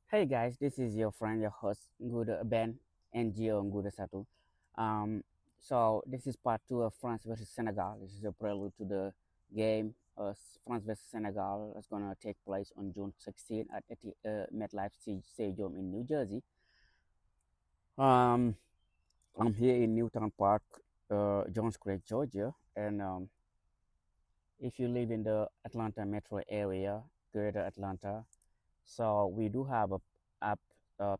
Hey guys, this is your friend, your host, Nguda Ben and Gio Nguda Satu. Um, so this is part two of France versus Senegal. This is a prelude to the game. France versus Senegal is gonna take place on June 16th at MetLife Stadium in New Jersey. Um, I'm here in Newtown Park, Johns Creek, Georgia, and if you live in the Atlanta metro area, Greater Atlanta, so we do have a app,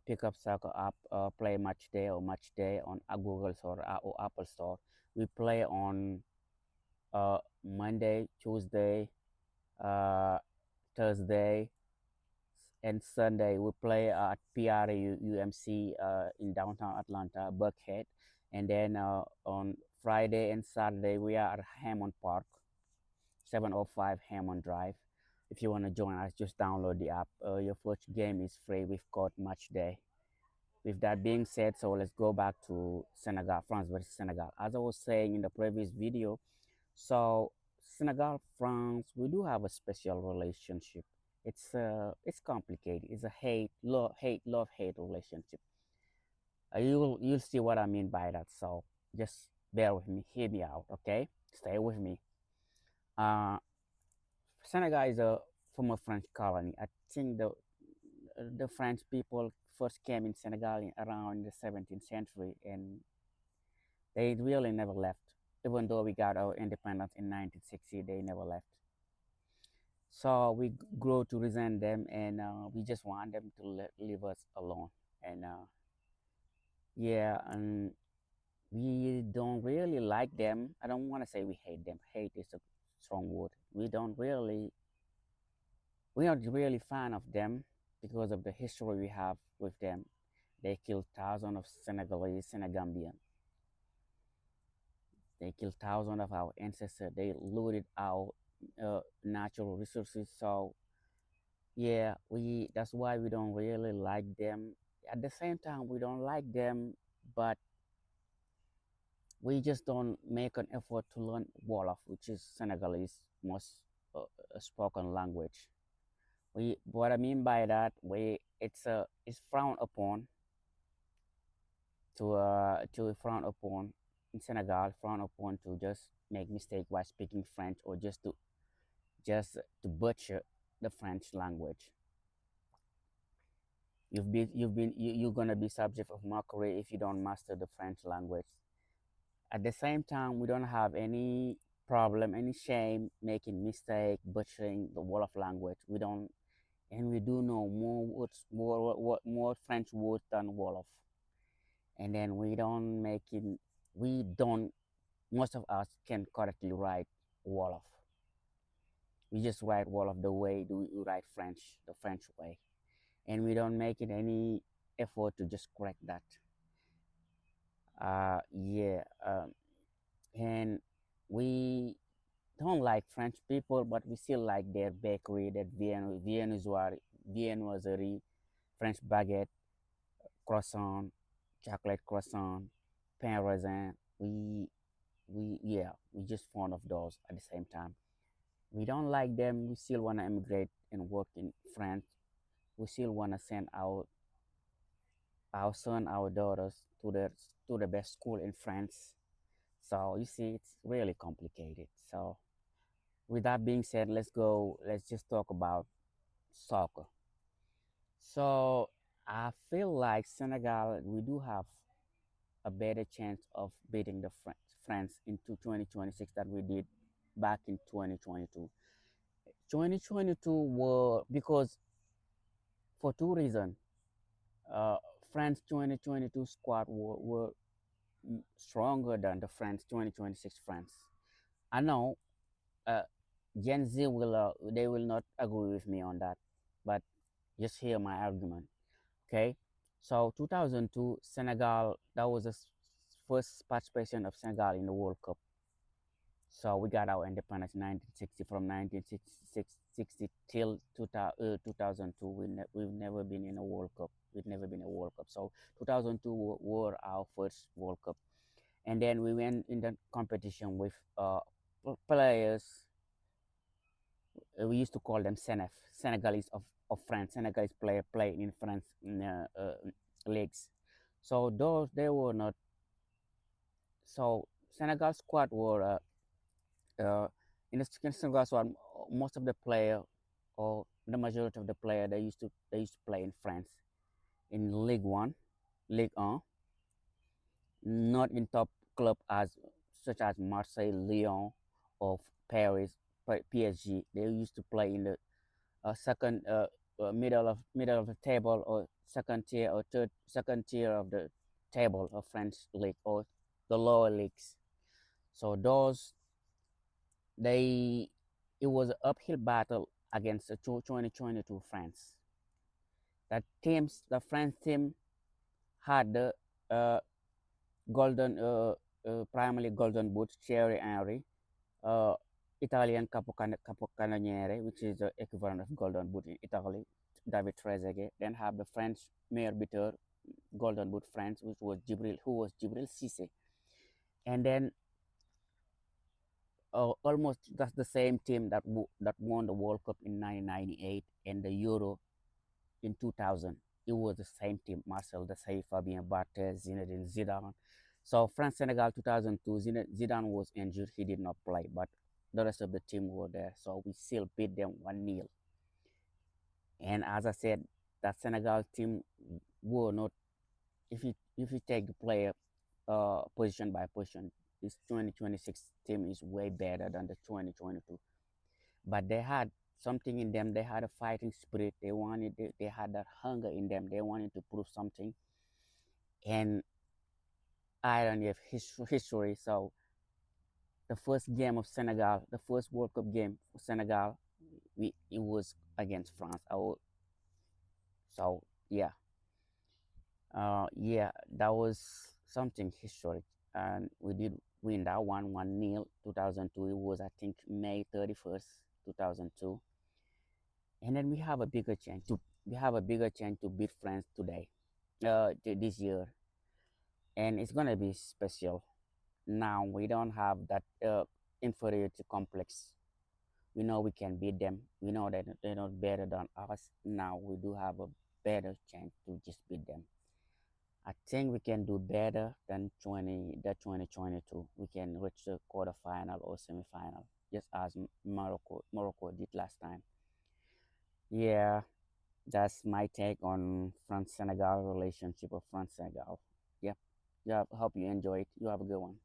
pickup soccer app, Play Match Day or Match Day on a Google Store or Apple Store. We play on Monday, Tuesday, uh, Thursday, and Sunday. We play at PRU UMC in downtown Atlanta, Buckhead, and then on Friday and Saturday we are at Hammond Park, 705 Hammond Drive. If you want to join us, just download the app. Your first game is free. We've got Match Day. With that being said, so let's go back to Senegal, France versus Senegal. As I was saying in the previous video, so Senegal, France, we do have a special relationship. It's complicated. It's a love, hate relationship. You'll see what I mean by that. So just bear with me, hear me out, okay? Stay with me. Uh, Senegal is a former French colony. I think the French people first came in Senegal in around the 17th century, and they really never left. Even though we got our independence in 1960, they never left. So we grow to resent them, and we just want them to leave us alone. And yeah, and we don't really like them. I don't want to say we hate them. Hate is a strong word. We aren't really fan of them because of the history we have with them. They killed thousands of Senegalese, Senegambian. They killed thousands of our ancestors. They looted our natural resources. So yeah, we that's why we don't really like them. At the same time, we don't like them, but we just don't make an effort to learn Wolof, which is Senegalese most spoken language. We what I mean by that, it's frowned upon to frown upon in Senegal, frown upon to just make mistake while speaking French or just to butcher the French language. You're gonna be subject of mockery if you don't master the French language. At the same time, we don't have any problem, any shame making mistake, butchering the Wolof language. We don't, and we do know more words, more French words than Wolof. And then we don't. Most of us can correctly write Wolof. We just write Wolof the way we write French, the French way, and we don't make it any effort to just correct that. Yeah, and we don't like French people, but we still like their bakery, that viennoiserie, French baguette, croissant, chocolate croissant, pain raisin. We just fond of those at the same time. We don't like them. We still wanna immigrate and work in France. We still wanna send our son, our daughters to the best school in France. So you see, it's really complicated. So with that being said, let's go. Let's just talk about soccer. So I feel like Senegal, we do have a better chance of beating the France into 2026 than we did back in 2022. 2022 were because for two reasons. Uh, France 2022 squad were stronger than the France 2026 France. I know uh, Gen Z they will not agree with me on that, but just hear my argument. Okay, so 2002 Senegal, that was the first participation of Senegal in the World Cup. So we got our independence in 1960. From 1960 till 2002, we've never been in a World Cup. We've never been a World Cup. So 2002 were our first World Cup, and then we went in the competition with players. We used to call them Senegalese of of France. Senegalese player playing in France leagues. So those they were not. So Senegal squad were in the Senegal squad. Most of the player or the majority of the player they used to play in France in League One, League One, not in top club as such as Marseille, Lyon, or Paris, PSG. They used to play in the second middle of the table or second tier or third second tier of the table of French league or the lower leagues. So those they it was an uphill battle against the 2022 France. The French team had the uh, golden primarily golden boot Thierry Henry, uh, Italian Capocannoniere, which is the equivalent of golden boot in Italy, David Trezeguet. Then have the French meilleur buteur golden boot France, who was Jibril Cisse. And then almost that's the same team that won the World Cup in 1998 and the Euro in 2000. It was the same team: Marcel Desailly, Fabien Barthez, Zinedine Zidane. So France Senegal 2002, Zidane was injured; he did not play, but the rest of the team were there. So we still beat them 1-0. And as I said, that Senegal team were not. If you take the player position by position, this 2026 team is way better than the 2022. But they had something in them. They had a fighting spirit. They had that hunger in them. They wanted to prove something. And irony of history. So the first game of Senegal, the first World Cup game for Senegal, it was against France. So yeah, that was something historic, and we did win that 1-0, 2002. It was, I think, May 31st, 2002. And then we have a bigger chance to beat France today, this year, and it's gonna be special. Now we don't have that inferiority complex. We know we can beat them. We know that they're not better than us. Now we do have a better chance to just beat them. I think we can do better than 2022. We can reach the quarterfinal or semifinal, just as Morocco did last time. Yeah, that's my take on France Senegal relationship of France Senegal. Yep. Yeah, I hope you enjoy it. You have a good one.